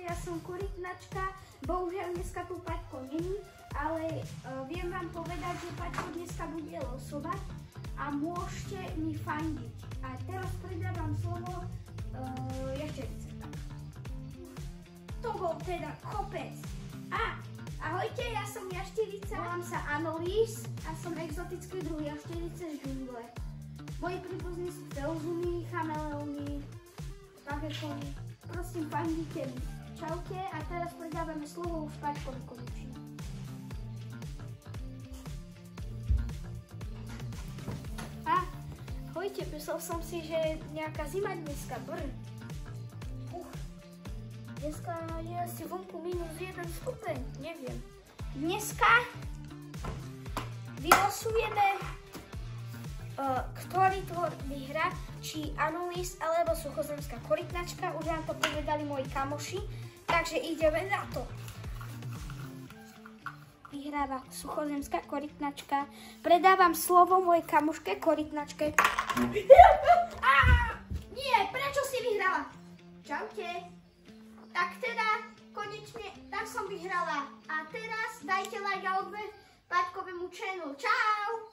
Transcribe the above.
ja som Korytnačka. Bohužiaľ dneska tu Paťko není, ale viem vám povedať, že Paťko dneska bude losovať a môžete mi fandiť. A teraz predávam slovo jašterice. To bol teda kopec. Ahojte, ja som jašterica, volám sa Anolís a som exotický druh jašterice z džungle. Moji príbuzní sú felzuny, chameleóny, pagekony. Prosím, fandíte mi. Čaute a teraz predávame slovo už Paťkovi konečne. Ahojte, myslel som si, že je nejaká zima dneska, Dneska je asi vonku -1 stupeň, neviem. Dneska vylosujeme, ktorý tvor vyhrá, či Anolís alebo suchozemská korytnačka. Už nám to povedali moji kamoši, takže ideme na to. Vyhráva suchozemská korytnačka. Predávam slovo mojej kamoške korytnačke. Nie, prečo si vyhrala? Čaute. Tak teda, konečne, tak som vyhrala. A teraz dajte like a odber Paťkovému channelu. Čau!